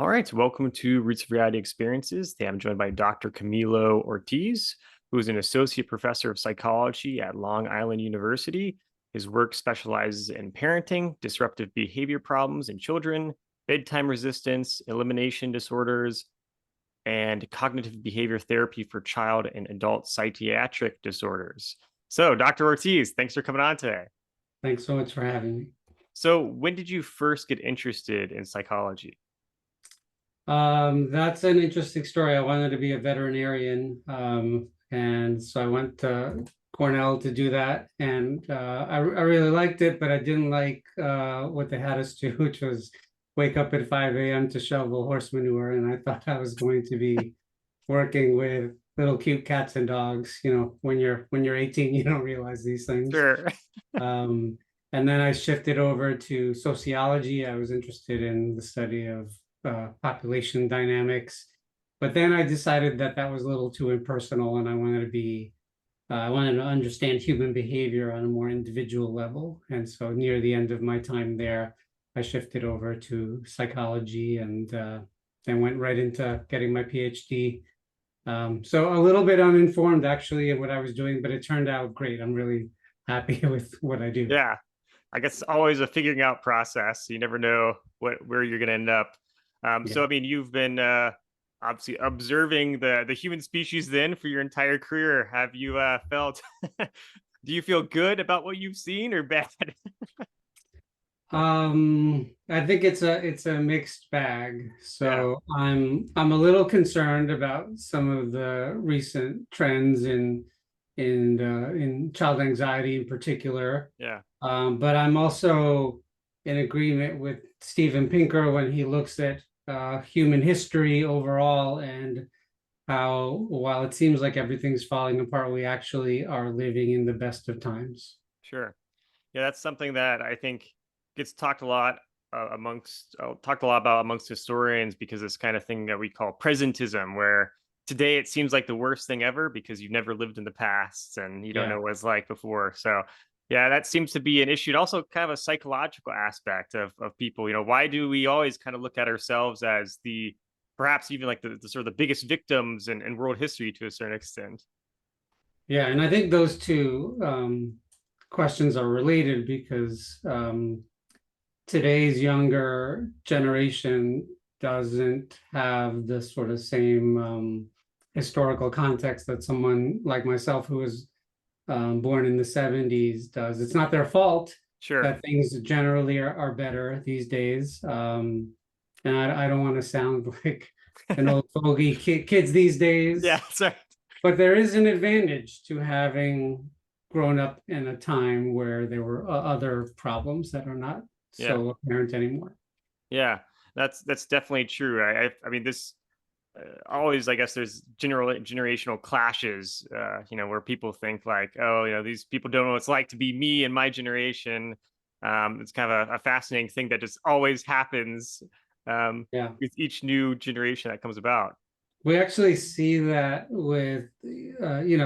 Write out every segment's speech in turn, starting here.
All right, welcome to Roots of Reality Experiences. Today I'm joined by Dr. Camilo Ortiz, who is an associate professor of psychology at Long Island University. His work specializes in parenting, disruptive behavior problems in children, bedtime resistance, elimination disorders, and cognitive behavior therapy for child and adult psychiatric disorders. So, Dr. Ortiz, thanks for coming on today. Thanks so much for having me. So, when did you first get interested in psychology? That's an interesting story. I wanted to be a veterinarian, and so I went to Cornell to do that, and I really liked it, but I didn't like what they had us do, which was wake up at 5 a.m. to shovel horse manure, and I thought I was going to be working with little cute cats and dogs. You know, when you're 18, you don't realize these things. Sure. Um, and then I shifted over to sociology. I was interested in the study of population dynamics. But then I decided that that was a little too impersonal, and I wanted to understand human behavior on a more individual level. And so near the end of my time there, I shifted over to psychology and then went right into getting my PhD. So a little bit uninformed actually in what I was doing, but it turned out great. I'm really happy with what I do. Yeah. I guess always a figuring out process. You never know where you're going to end up. Yeah. So I mean, you've been obviously observing the human species then for your entire career. Have you felt? Do you feel good about what you've seen or bad? I think it's a mixed bag. Yeah, So I'm a little concerned about some of the recent trends in child anxiety in particular. yeah, But I'm also in agreement with Steven Pinker when he looks at human history overall and how, while it seems like everything's falling apart, we actually are living in the best of times. sure. Yeah, that's something that I think gets talked a lot talked a lot about amongst historians because this kind of thing that we call presentism, where today it seems like the worst thing ever because you've never lived in the past and you don't Yeah. know what it's like before. So yeah, that seems to be an issue. And also kind of a psychological aspect of people. Why do we always kind of look at ourselves as the perhaps even like the sort of the biggest victims in world history to a certain extent? Yeah, and I think those two questions are related because today's younger generation doesn't have the sort of same historical context that someone like myself, who was born in the 70s, does. It's not their fault Sure. that things generally are better these days. And I don't want to sound like an old fogey kids these Yeah, days, sorry. but there is an advantage to having grown up in a time where there were other problems that are not Yeah. so apparent anymore. Yeah, that's definitely true. I mean, this always, I guess, there's generational clashes. Where people think like, oh, these people don't know what it's like to be me and my generation. It's kind of a fascinating thing that just always happens Yeah. with each new generation that comes about. We actually see that with,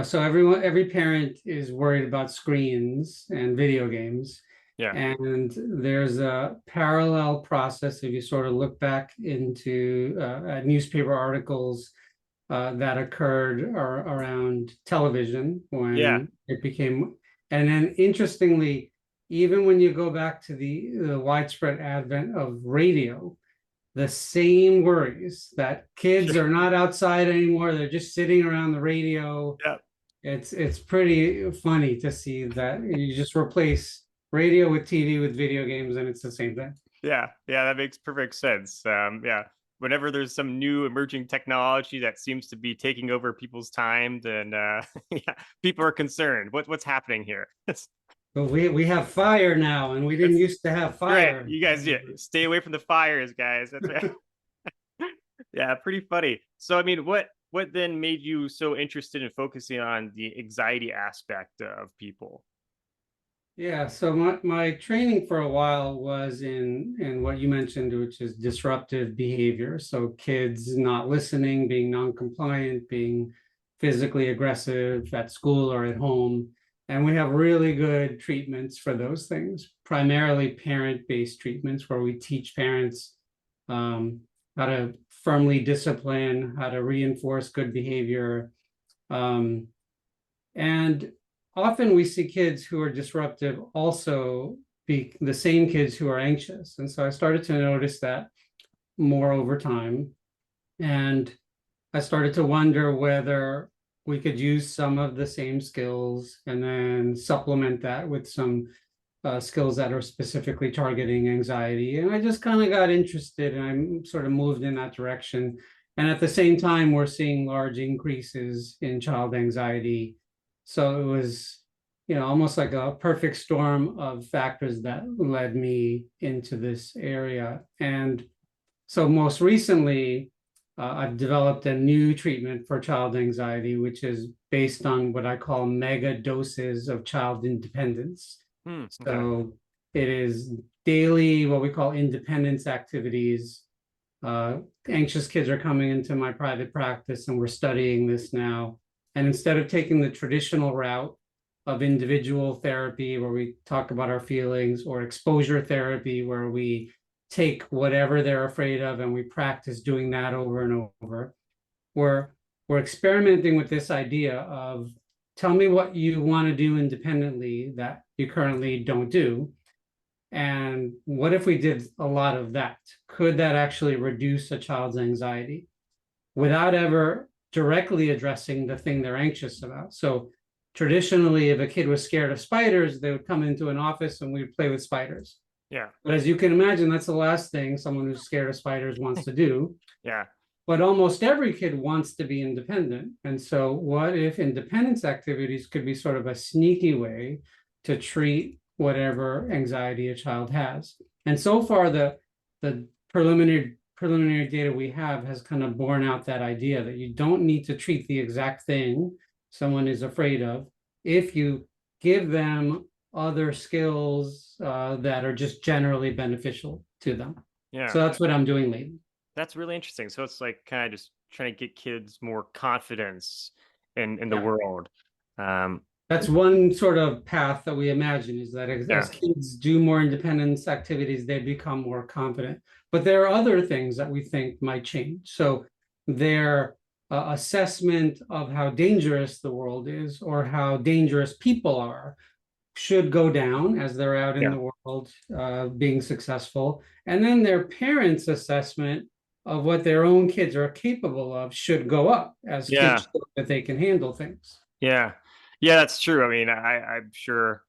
so every parent is worried about screens and video games. Yeah, And there's a parallel process if you sort of look back into newspaper articles that occurred around television yeah, when it became, and then interestingly, even when you go back to the widespread advent of radio, the same worries that kids sure. are not outside anymore, they're just sitting around the radio. Yeah, It's pretty funny to see that you just replace radio with TV with video games and it's the same thing. yeah. That makes perfect sense. Yeah. Whenever there's some new emerging technology that seems to be taking over people's time, then yeah, people are concerned. What's happening here? But we have fire now, and we didn't That's used to have right. fire. You guys, yeah, stay away from the fires, guys. That's right. Yeah, pretty funny. So, I mean, what then made you so interested in focusing on the anxiety aspect of people? Yeah, so my training for a while was in what you mentioned, which is disruptive behavior. So kids not listening, being non-compliant, being physically aggressive at school or at home. And we have really good treatments for those things, primarily parent-based treatments where we teach parents um, how to firmly discipline, how to reinforce good behavior. Um, and often we see kids who are disruptive also be the same kids who are anxious. And so I started to notice that more over time. And I started to wonder whether we could use some of the same skills and then supplement that with some skills that are specifically targeting anxiety. And I just kind of got interested and I sort of moved in that direction. And at the same time, we're seeing large increases in child anxiety. So it was, almost like a perfect storm of factors that led me into this area. And so most recently, I've developed a new treatment for child anxiety, which is based on what I call mega doses of child independence. Okay. So it is daily, what we call independence activities. Anxious kids are coming into my private practice and we're studying this now. And instead of taking the traditional route of individual therapy where we talk about our feelings, or exposure therapy where we take whatever they're afraid of and we practice doing that over and over, we're experimenting with this idea of, tell me what you want to do independently that you currently don't do. And what if we did a lot of that? Could that actually reduce a child's anxiety without ever directly addressing the thing they're anxious about? So traditionally, if a kid was scared of spiders, they would come into an office and we'd play with spiders. Yeah. But as you can imagine, that's the last thing someone who's scared of spiders wants to do. Yeah. But almost every kid wants to be independent. And so what if independence activities could be sort of a sneaky way to treat whatever anxiety a child has? And so far, the preliminary data we have has kind of borne out that idea that you don't need to treat the exact thing someone is afraid of if you give them other skills that are just generally beneficial to them. Yeah. So that's what I'm doing lately. That's really interesting. So it's like kind of just trying to get kids more confidence in the Yeah. world. That's one sort of path that we imagine, is that Yeah. as kids do more independence activities, they become more confident. But there are other things that we think might change. So their assessment of how dangerous the world is or how dangerous people are should go down as they're out in Yeah. the world being successful. And then their parents' assessment of what their own kids are capable of should go up as Yeah. kids show that they can handle things. Yeah. Yeah, that's true. I mean, I'm sure,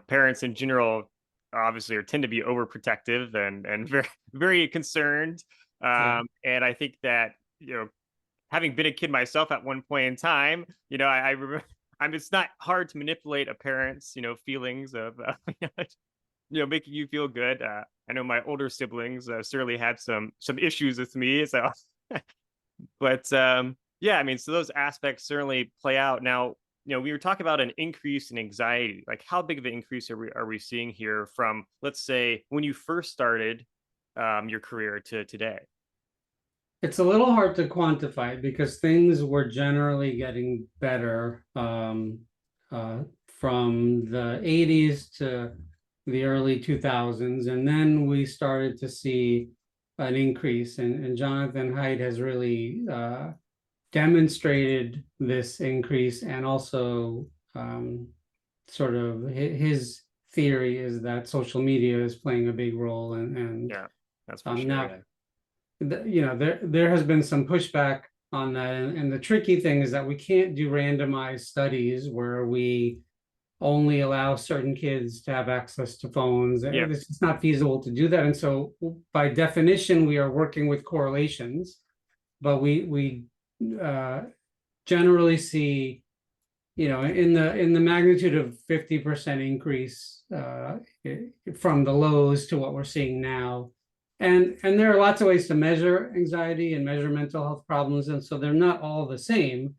parents in general obviously tend to be overprotective and very, very concerned. Yeah. And I think that, having been a kid myself at one point in time, I remember, it's not hard to manipulate a parent's, feelings of, making you feel good. I know my older siblings certainly had some issues with me. So, but yeah, I mean, so those aspects certainly play out. Now, we were talking about an increase in anxiety. Like, how big of an increase are we seeing here from, let's say, when you first started your career to today? It's a little hard to quantify because things were generally getting better from the 80s to the early 2000s. And then we started to see an increase. And Jonathan Haidt has really demonstrated this increase. And also sort of his theory is that social media is playing a big role. And Yeah, that's for sure. now, there has been some pushback on that. And the tricky thing is that we can't do randomized studies where we only allow certain kids to have access to phones. Yeah. It's not feasible to do that. And so by definition, we are working with correlations, but we generally see, in the magnitude of 50% increase from the lows to what we're seeing now. And there are lots of ways to measure anxiety and measure mental health problems. And so they're not all the same.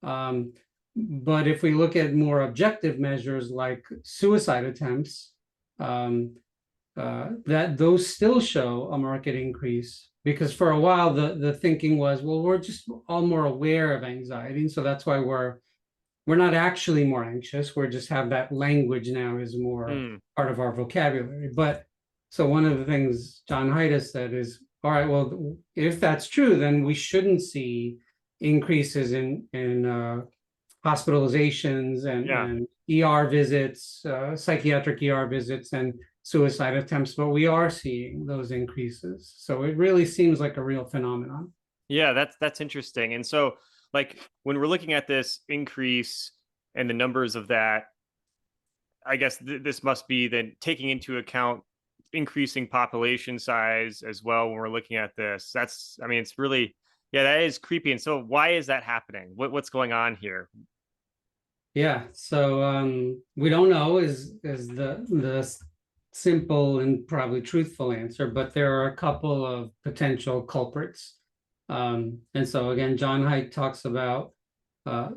But if we look at more objective measures like suicide attempts, that those still show a marked increase, because for a while the thinking was, well, we're just all more aware of anxiety. And so that's why we're not actually more anxious. We're just have that language now is more part of our vocabulary. But so one of the things John Haidt has said is all right, well, if that's true, then we shouldn't see increases in hospitalizations Yeah. and ER visits, psychiatric ER visits, and suicide attempts, but we are seeing those increases. So it really seems like a real phenomenon. Yeah, that's interesting. And so, like, when we're looking at this increase and the numbers of that, I guess this must be then taking into account increasing population size as well when we're looking at this. That's, I mean, it's really, yeah, that is creepy. And so, why is that happening? What's going on here? Yeah, so we don't know is the simple and probably truthful answer, but there are a couple of potential culprits. And so again, John Haidt talks about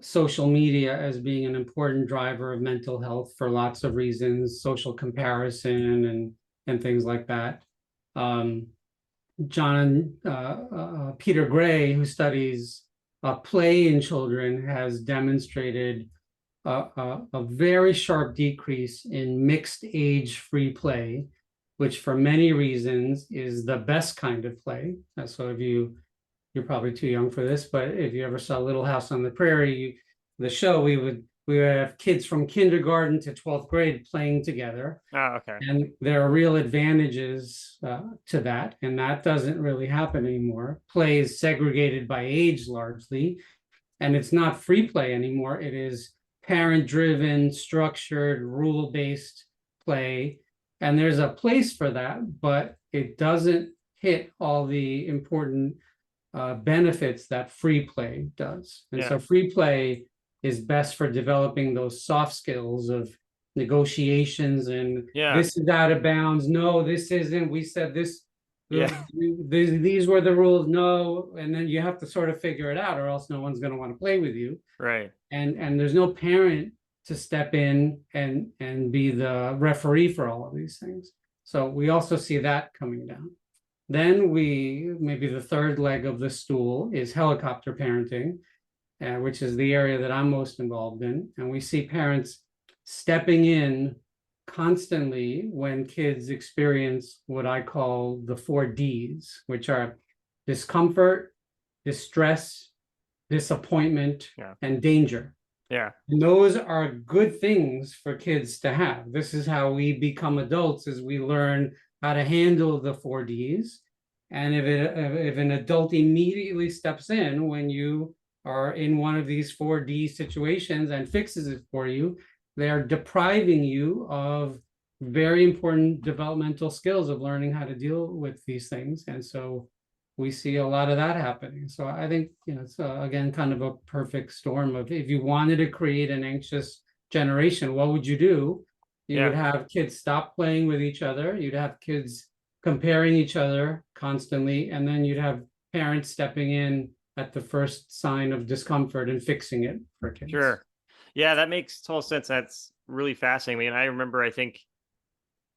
social media as being an important driver of mental health for lots of reasons, social comparison and things like that. Um, John Peter Gray, who studies play in children, has demonstrated a very sharp decrease in mixed age free play, which for many reasons is the best kind of play. So if you're probably too young for this, but if you ever saw Little House on the Prairie, the show, we would have kids from kindergarten to 12th grade playing together. Oh, okay. And there are real advantages to that. And that doesn't really happen anymore. Play is segregated by age largely, and it's not free play anymore. It is parent driven, structured, rule based play. And there's a place for that, but it doesn't hit all the important benefits that free play does. And Yeah. so free play is best for developing those soft skills of negotiations and Yeah. this is out of bounds. No, this isn't. We said this. Yeah. These were the rules. No, and then you have to sort of figure it out, or else no one's going to want to play with you. Right. And there's no parent to step in and be the referee for all of these things. So we also see that coming down. Then maybe the third leg of the stool is helicopter parenting, which is the area that I'm most involved in. And we see parents stepping in constantly when kids experience what I call the 4 Ds, which are discomfort, distress, disappointment, Yeah. and danger. Yeah. And those are good things for kids to have. This is how we become adults, as we learn how to handle the 4 Ds. And if an adult immediately steps in when you are in one of these 4D situations and fixes it for you, they are depriving you of very important developmental skills of learning how to deal with these things. And so we see a lot of that happening. So I think, it's again kind of a perfect storm of, if you wanted to create an anxious generation, what would you do? You would Yeah. have kids stop playing with each other. You'd have kids comparing each other constantly, and then you'd have parents stepping in at the first sign of discomfort and fixing it for kids. Sure. Yeah, that makes total sense. That's really fascinating. And I remember, I think,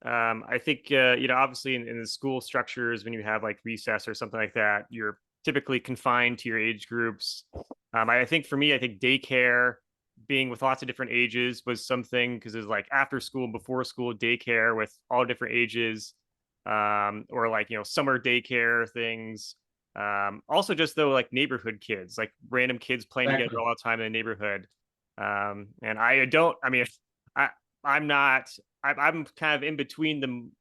obviously in the school structures, when you have like recess or something like that, you're typically confined to your age groups. I think for me, I think daycare, being with lots of different ages, was something, because there's like after school, before school daycare with all different ages, or like, summer daycare things. Also just though, like neighborhood kids, like random kids playing together Exactly. all the time in the neighborhood. And I don't, I mean, I, I'm not, I'm kind of in between them.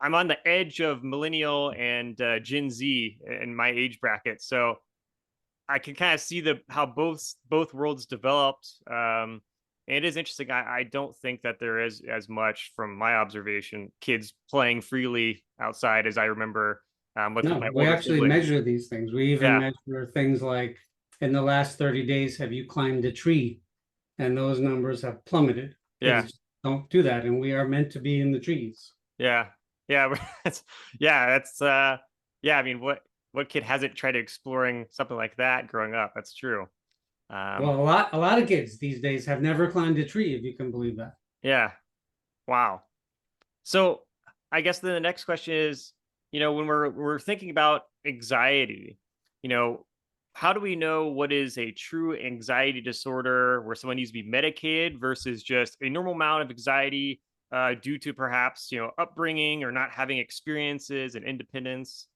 I'm on the edge of millennial and Gen Z in my age bracket. So I can kind of see how both worlds developed. And it is interesting. I don't think that there is as much, from my observation, kids playing freely outside as I remember, with No, my we older actually siblings. measure these things. We even Yeah, measure things like, in the last 30 days, have you climbed a tree? And those numbers have plummeted. yeah, Kids don't do that, and we are meant to be in the trees. yeah, yeah. That's yeah. I mean, what kid hasn't tried exploring something like that growing up? That's true. Um, Well, a lot of kids these days have never climbed a tree, if you can believe that. yeah. Wow. So I guess then the next question is, when we're thinking about anxiety, you know, how do we know what is a true anxiety disorder where someone needs to be medicated versus just a normal amount of anxiety due to perhaps upbringing or not having experiences and independence?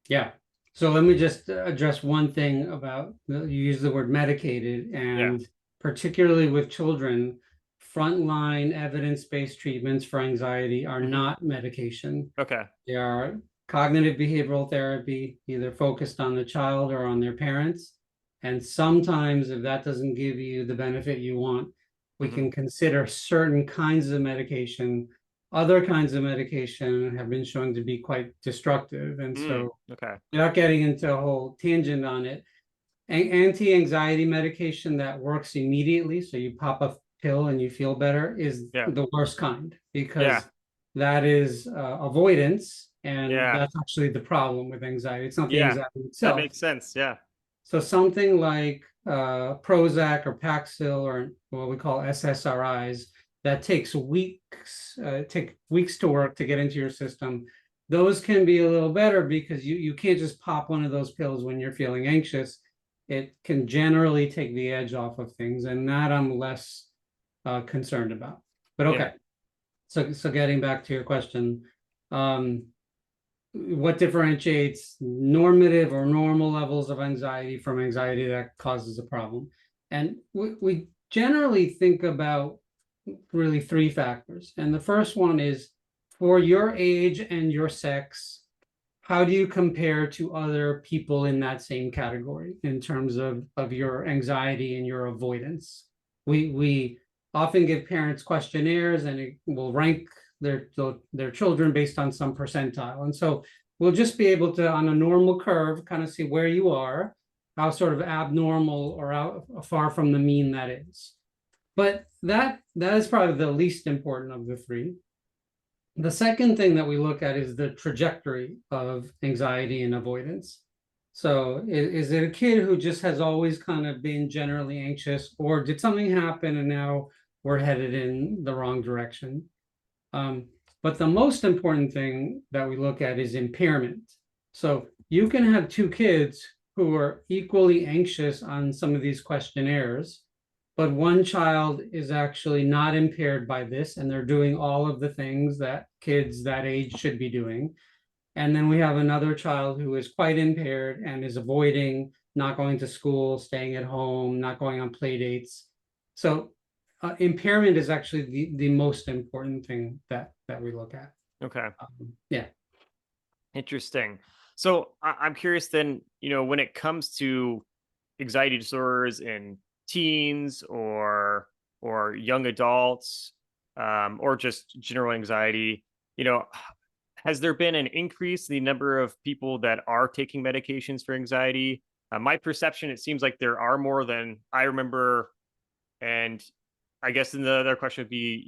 Yeah. So let me just address one thing about you use the word medicated, Yeah. and particularly with children, frontline evidence-based treatments for anxiety are Hmm. not medication. Okay. They are cognitive behavioral therapy, either focused on the child or on their parents. And sometimes, if that doesn't give you the benefit you want, we Hmm. can consider certain kinds of medication. Other kinds of medication have been shown to be quite destructive. And Mm. so, Okay. without getting into a whole tangent on it, anti-anxiety medication that works immediately, so you pop a pill and you feel better, is Yeah. the worst kind, Yeah. because that is avoidance, and Yeah. that's actually the problem with anxiety. It's not the Yeah. anxiety That itself. makes sense. Yeah. So something like Prozac or Paxil, or what we call SSRIs, that take weeks to work to get into your system. Those can be a little better because you can't just pop one of those pills when you're feeling anxious. It can generally take the edge off of things, and that I'm less concerned about. But Yeah. okay, so getting back to your question, um, what differentiates normative or normal levels of anxiety from anxiety that causes a problem? And we generally think about really three factors. And the first one is, for your age and your sex, how do you compare to other people in that same category in terms of your anxiety and your avoidance? We often give parents questionnaires, and it will rank their children based on some percentile. And so we'll just be able to, on a normal curve, kind of see where you are, how sort of abnormal or how far from the mean that is. But that is probably the least important of the three. The second thing that we look at is the trajectory of anxiety and avoidance. So is it a kid who just has always kind of been generally anxious, or did something happen and now we're headed in the wrong direction? Um, but the most important thing that we look at is impairment. So you can have two kids who are equally anxious on some of these questionnaires, but one child is actually not impaired by this, and they're doing all of the things that kids that age should be doing. And then we have another child who is quite impaired and is avoiding, not going to school, staying at home, not going on play dates. So impairment is actually the most important thing that we look at. Okay. Yeah. Interesting. So I'm curious then, when it comes to anxiety disorders in teens or young adults, or just general anxiety, you know, has there been an increase in the number of people that are taking medications for anxiety? My perception, it seems like there are more than I remember. And I guess then the other question would be,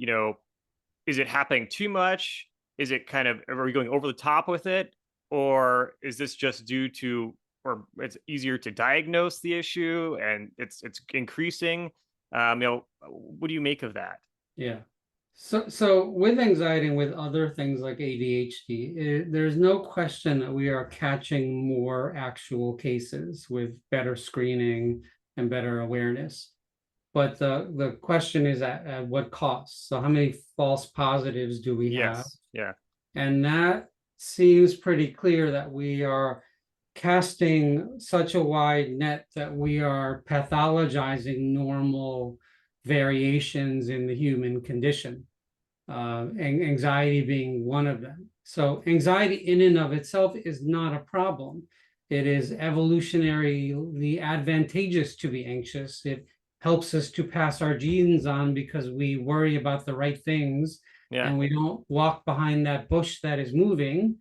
is it happening too much? Is it kind of, are we going over the top with it? Or is this just due to, or it's easier to diagnose the issue and it's increasing? What do you make of that? Yeah. So with anxiety and with other things like ADHD, there's no question that we are catching more actual cases with better screening and better awareness. But the question is at what cost? So how many false positives do we have? Yes. Yeah. And that seems pretty clear that we are casting such a wide net that we are pathologizing normal variations in the human condition, anxiety being one of them. So, anxiety in and of itself is not a problem. It is evolutionarily advantageous to be anxious. It helps us to pass our genes on because we worry about the right things Yeah. and we don't walk behind that bush that is moving,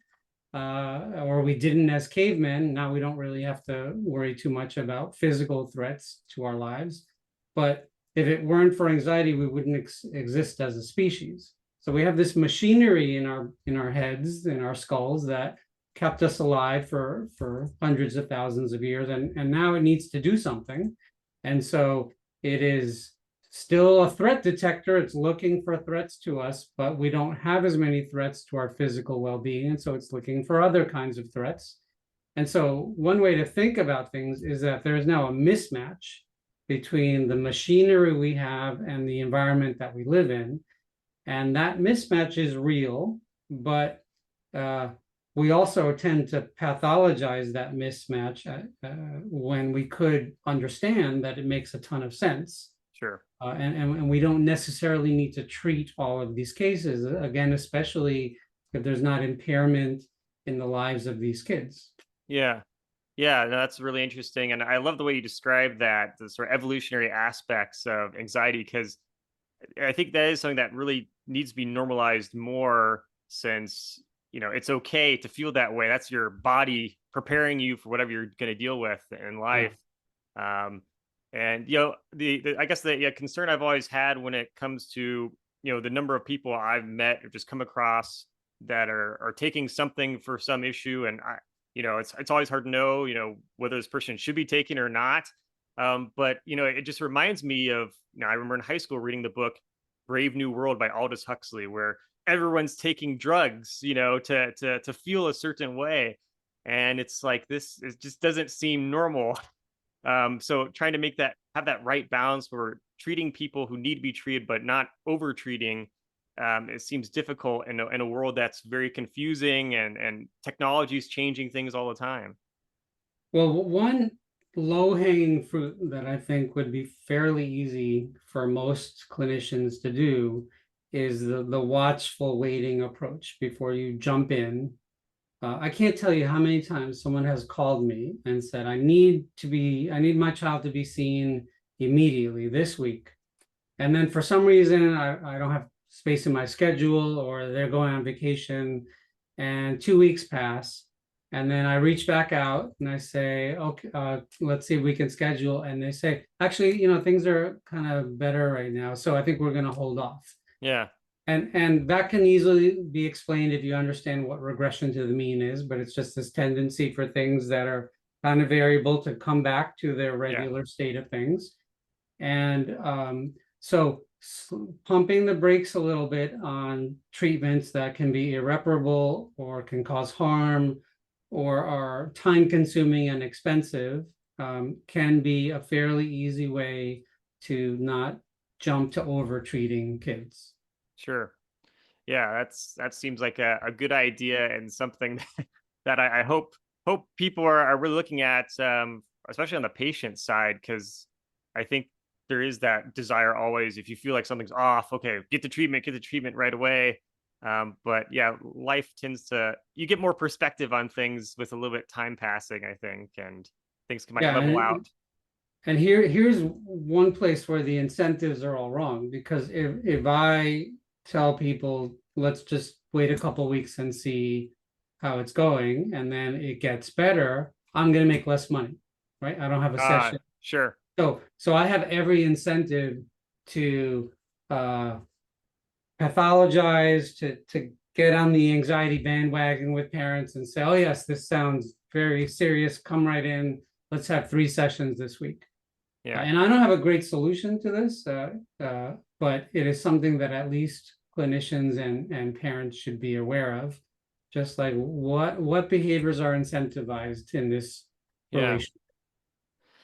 or we didn't as cavemen. Now we don't really have to worry too much about physical threats to our lives. But if it weren't for anxiety, we wouldn't exist as a species. So we have this machinery in our heads, in our skulls, that kept us alive for hundreds of thousands of years, and now it needs to do something. And so it is still a threat detector. It's looking for threats to us, but we don't have as many threats to our physical well-being, and so it's looking for other kinds of threats. And so one way to think about things is that there is now a mismatch between the machinery we have and the environment that we live in. And that mismatch is real, but we also tend to pathologize that mismatch when we could understand that it makes a ton of sense. Sure. And we don't necessarily need to treat all of these cases, again, especially if there's not impairment in the lives of these kids. Yeah. Yeah, no, that's really interesting. And I love the way you describe that, the sort of evolutionary aspects of anxiety, because I think that is something that really needs to be normalized more since, it's okay to feel that way. That's your body preparing you for whatever you're going to deal with in Yeah. life. Um, and, I guess the concern I've always had when it comes to, the number of people I've met or just come across that are taking something for some issue. And it's always hard to know, whether this person should be taken or not. But it just reminds me of, I remember in high school reading the book Brave New World by Aldous Huxley, where everyone's taking drugs, to feel a certain way. And it's like this, it just doesn't seem normal. So trying to have that right balance where treating people who need to be treated, but not over treating, it seems difficult in a world that's very confusing, and technology is changing things all the time. Well, one low-hanging fruit that I think would be fairly easy for most clinicians to do is the watchful waiting approach before you jump in. I can't tell you how many times someone has called me and said, I need my child to be seen immediately this week. And then for some reason, I don't have space in my schedule, or they're going on vacation, and 2 weeks pass. And then I reach back out and I say, okay, let's see if we can schedule. And they say, actually, things are kind of better right now, so I think we're going to hold off. Yeah. And that can easily be explained if you understand what regression to the mean is, but it's just this tendency for things that are kind of variable to come back to their Yeah. regular state of things. And so pumping the brakes a little bit on treatments that can be irreparable or can cause harm or are time consuming and expensive can be a fairly easy way to not jump to over treating kids. Sure. Yeah, that seems like a good idea, and something that I hope people are really looking at, especially on the patient side, because I think there is that desire always, if you feel like something's off, okay, get the treatment right away. But yeah, life tends to, you get more perspective on things with a little bit time passing, I think, and things might Yeah, level and out. and here's one place where the incentives are all wrong, because if I tell people, let's just wait a couple weeks and see how it's going, and then it gets better, I'm going to make less money, right? I don't have a session. Sure. So I have every incentive to uh, pathologize, to get on the anxiety bandwagon with parents and say, oh yes, this sounds very serious. Come right in. Let's have 3 sessions this week. Yeah. And I don't have a great solution to this, but it is something that at least clinicians and parents should be aware of. Just like what behaviors are incentivized in this Yeah. relation.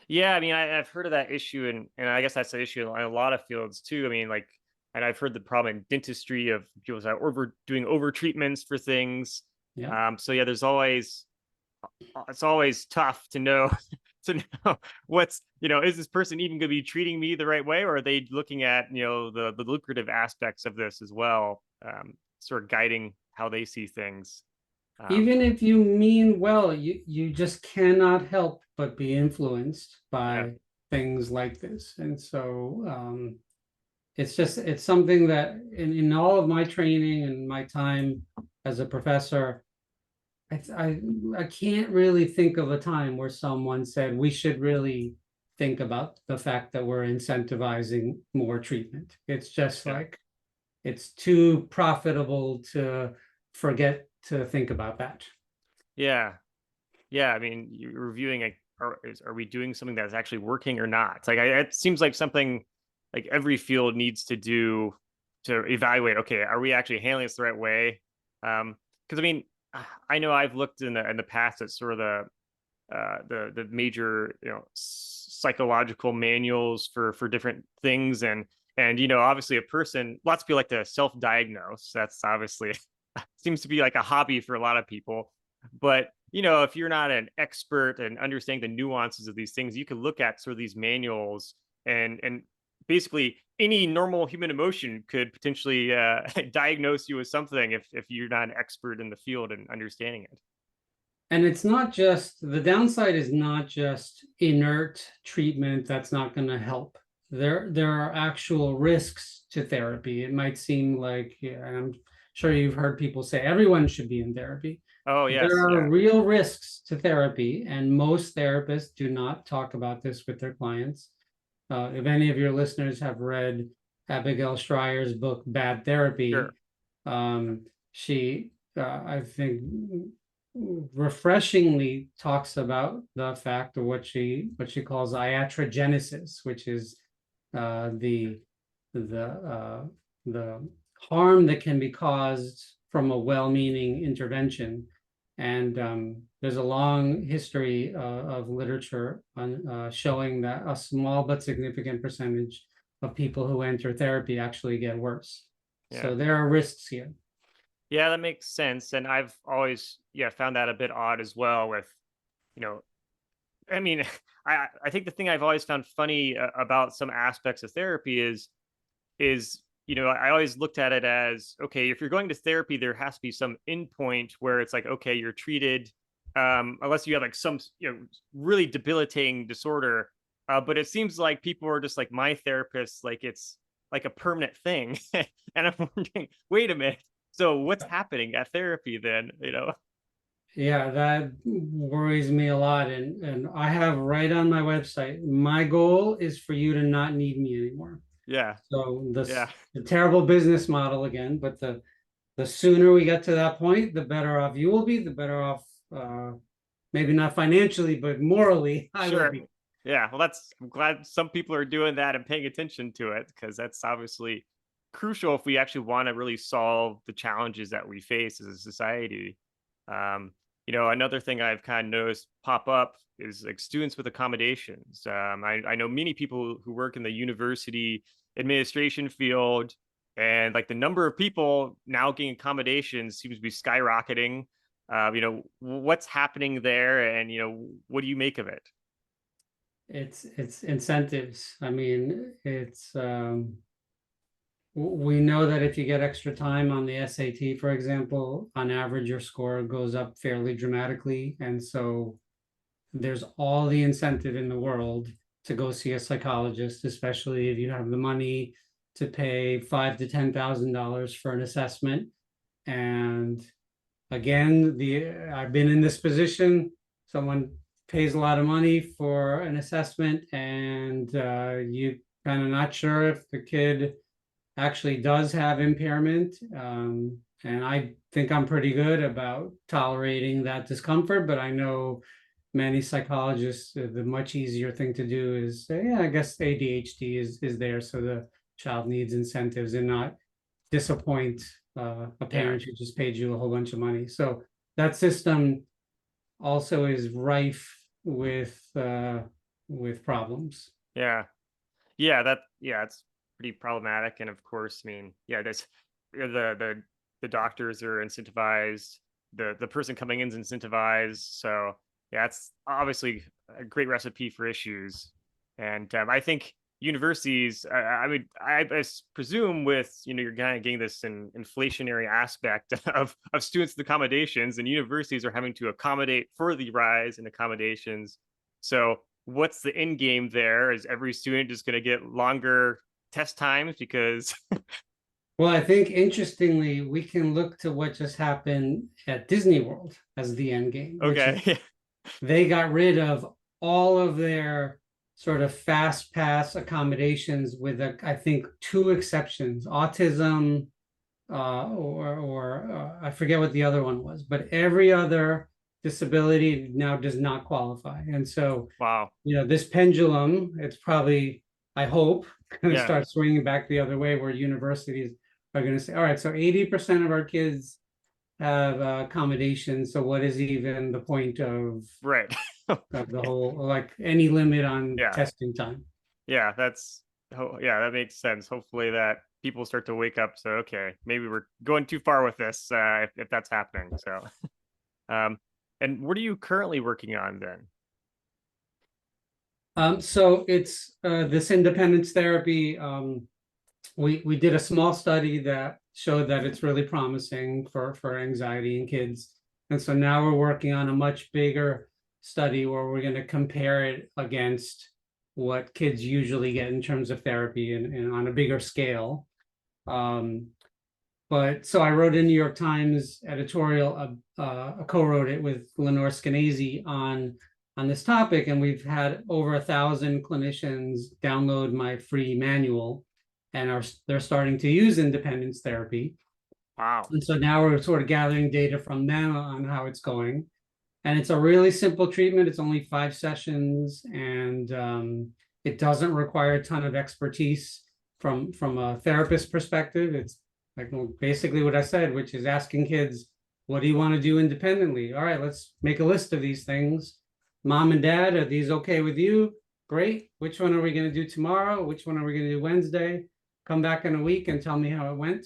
Yeah, I mean, I've heard of that issue, and I guess that's the issue in a lot of fields too. I mean, like, and I've heard the problem in dentistry of people that are doing over treatments for things. Yeah. So yeah, it's always tough to know to know is this person even going to be treating me the right way, or are they looking at the lucrative aspects of this as well, sort of guiding how they see things. Even if you mean well, you just cannot help but be influenced Yeah, by things like this. And so it's something that in all of my training and my time as a professor, I can't really think of a time where someone said we should really think about the fact that we're incentivizing more treatment. It's just yeah, like it's too profitable to forget to think about that. yeah, yeah. I mean, you're reviewing, like, are we doing something that's actually working or not? It's like, it seems like something like every field needs to do to evaluate. Okay, are we actually handling this the right way? Because I mean, I know I've looked in the past at sort of the major psychological manuals for different things, and obviously a person, lots of people like to self-diagnose. That's obviously seems to be like a hobby for a lot of people. But if you're not an expert and understanding the nuances of these things, you can look at sort of these manuals, and basically any normal human emotion could potentially diagnose you with something if you're not an expert in the field and understanding it. And it's not just, the downside is not just inert treatment that's not going to help. There are actual risks to therapy. It might seem like, yeah, I'm sure you've heard people say everyone should be in therapy. Oh There yes, are yeah, real risks to therapy, and most therapists do not talk about this with their clients. If any of your listeners have read Abigail Schreier's book, Bad sure, Therapy, she, I think, refreshingly talks about the fact of what she calls iatrogenesis, which is the the uh, the harm that can be caused from a well-meaning intervention. And there's a long history of literature on showing that a small but significant percentage of people who enter therapy actually get worse. yeah. So there are risks here. Yeah, that makes sense. And I've always, found that a bit odd as well with, you know, I mean, I think the thing I've always found funny about some aspects of therapy is, I always looked at it as, okay, if you're going to therapy, there has to be some endpoint where it's like, okay, you're treated, unless you have like some, really debilitating disorder. But it seems like people are just like my therapist, like it's like a permanent thing. And I'm wondering, wait a minute. So what's happening at therapy then? Yeah, that worries me a lot. And I have right on my website, my goal is for you to not need me anymore. Yeah, So yeah, the terrible business model again, but the sooner we get to that point, the better off you will be, the better off, maybe not financially, but morally, I will sure. be. Yeah, well, I'm glad some people are doing that and paying attention to it, because that's obviously crucial if we actually want to really solve the challenges that we face as a society. Another thing I've kind of noticed pop up is like students with accommodations. I know many people who work in the university administration field, and like the number of people now getting accommodations seems to be skyrocketing. What's happening there, and what do you make of it? It's incentives. I mean, we know that if you get extra time on the SAT, for example, on average, your score goes up fairly dramatically. And so there's all the incentive in the world to go see a psychologist, especially if you have the money to pay $5,000 to $10,000 for an assessment. And again, I've been in this position. Someone pays a lot of money for an assessment, and you kind of not sure if the kid actually does have impairment. And I think I'm pretty good about tolerating that discomfort, but I know many psychologists, the much easier thing to do is say, yeah, I guess ADHD is there, so the child needs incentives and not disappoint a Yeah, parent who just paid you a whole bunch of money. So that system also is rife with problems. yeah. It's pretty problematic. And of course, I mean, yeah, there's the doctors are incentivized, the person coming in is incentivized. So yeah, it's obviously a great recipe for issues. And I think universities, presume with you're kind of getting this inflationary aspect of students with accommodations, and universities are having to accommodate for the rise in accommodations. So what's the end game there? Is every student just going to get longer test times because Well, I think interestingly, we can look to what just happened at Disney World as the end game, which is okay, they got rid of all of their sort of fast pass accommodations with I think two exceptions, autism, or I forget what the other one was, but every other disability now does not qualify. And so, wow, this pendulum, it's probably, I hope, going to yeah, start swinging back the other way, where universities are going to say, all right, so 80% of our kids have accommodations. So what is even the point right, of the whole, like any limit on yeah, testing time? yeah, yeah, that makes sense. Hopefully that people start to wake up. So okay, maybe we're going too far with this if that's happening. So And what are you currently working on then? So it's this independence therapy. We did a small study that showed that it's really promising for anxiety in kids. And so now we're working on a much bigger study where we're going to compare it against what kids usually get in terms of therapy and on a bigger scale. Um, but so I wrote a New York Times editorial, co-wrote it with Lenore Skenazy on this topic, and we've had over 1,000 clinicians download my free manual, and they're starting to use independence therapy. Wow. And so now we're sort of gathering data from them on how it's going. And it's a really simple treatment. It's only 5 sessions, and it doesn't require a ton of expertise from a therapist perspective. It's like basically what I said, which is asking kids, what do you want to do independently? All right, let's make a list of these things. Mom and dad, are these okay with you? Great. Which one are we going to do tomorrow? Which one are we going to do Wednesday? Come back in a week and tell me how it went.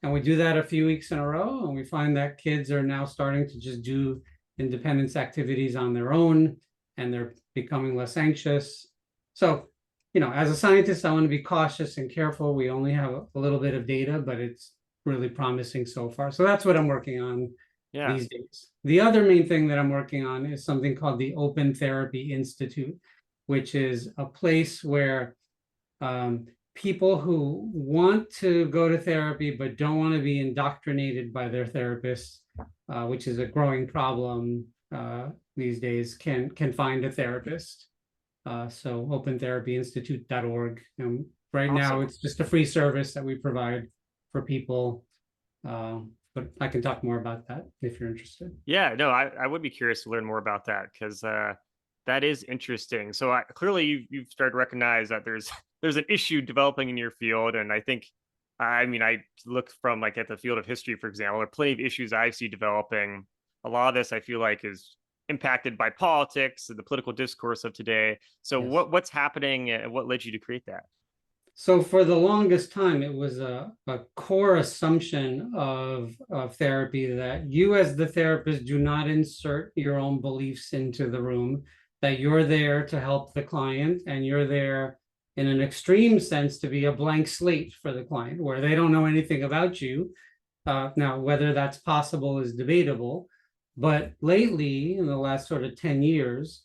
And we do that a few weeks in a row, and we find that kids are now starting to just do independence activities on their own, and they're becoming less anxious. So, as a scientist, I want to be cautious and careful. We only have a little bit of data, but it's really promising so far. So that's what I'm working on Yeah. these days. The other main thing that I'm working on is something called the Open Therapy Institute, which is a place where people who want to go to therapy but don't want to be indoctrinated by their therapists, which is a growing problem these days, can find a therapist. So opentherapyinstitute.org. Right now, Awesome. it's just a free service that we provide for people. But I can talk more about that if you're interested. Yeah, no, I would be curious to learn more about that because that is interesting. So clearly you've started to recognize that there's there's an issue developing in your field, and I think, I mean, I look from like at the field of history, for example, there are plenty of issues I see developing. A lot of this I feel like is impacted by politics and the political discourse of today. So Yes. what's happening and what led you to create that? So for the longest time, it was a core assumption of therapy that you as the therapist do not insert your own beliefs into the room, that you're there to help the client, and you're there in an extreme sense to be a blank slate for the client where they don't know anything about you. Now, whether that's possible is debatable, but lately, in the last sort of 10 years,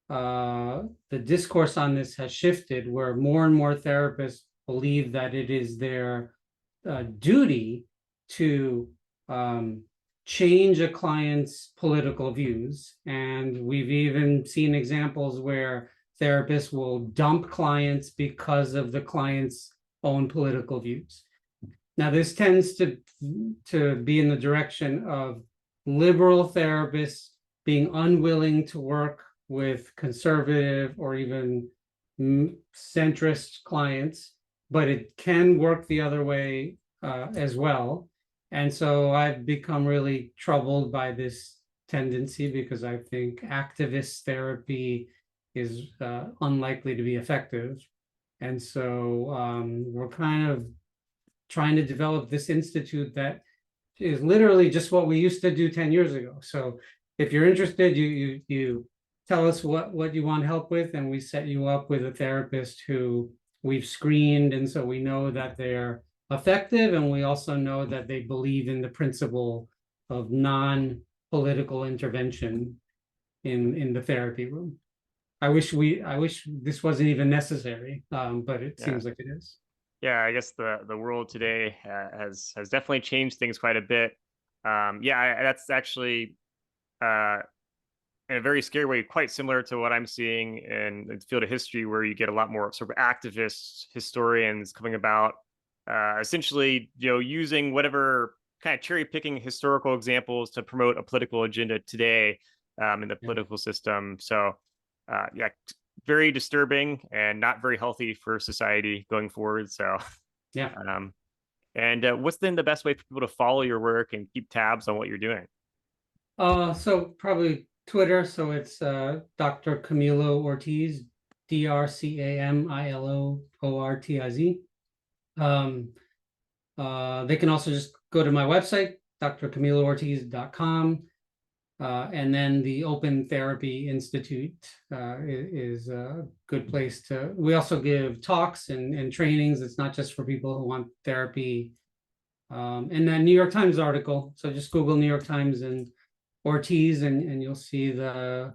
the discourse on this has shifted where more and more therapists believe that it is their duty to change a client's political views. And we've even seen examples where therapists will dump clients because of the client's own political views. Now, this tends to be in the direction of liberal therapists being unwilling to work with conservative or even centrist clients, but it can work the other way as well. And so I've become really troubled by this tendency because I think activist therapy is unlikely to be effective. And so we're kind of trying to develop this institute that is literally just what we used to do 10 years ago. So if you're interested, you tell us what you want help with, and we set you up with a therapist who we've screened, and so we know that they're effective, and we also know that they believe in the principle of non-political intervention in the therapy room. I wish this wasn't even necessary, but it Yeah. seems like it is. Yeah, I guess the world today has definitely changed things quite a bit. Yeah, that's actually in a very scary way, quite similar to what I'm seeing in the field of history, where you get a lot more sort of activists, historians coming about, essentially, using whatever kind of cherry picking historical examples to promote a political agenda today in the Yeah. political system. So, yeah, very disturbing and not very healthy for society going forward. So, Yeah. um, and what's then the best way for people to follow your work and keep tabs on what you're doing? So probably Twitter. So it's Dr. Camilo Ortiz, DrCamilo Ortiz. They can also just go to my website, drcamiloortiz.com. And then the Open Therapy Institute is a good place to. We also give talks and trainings. It's not just for people who want therapy. And then New York Times article. So just Google New York Times and Ortiz, and you'll see the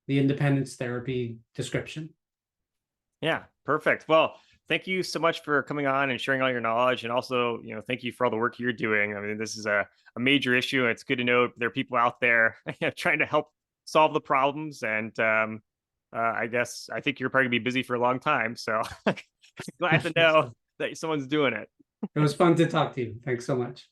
independence therapy description. Yeah, perfect. Well, thank you so much for coming on and sharing all your knowledge. And also, thank you for all the work you're doing. I mean, this is a major issue. And it's good to know there are people out there trying to help solve the problems. And I think you're probably gonna be busy for a long time. So glad to know that someone's doing it. It was fun to talk to you. Thanks so much.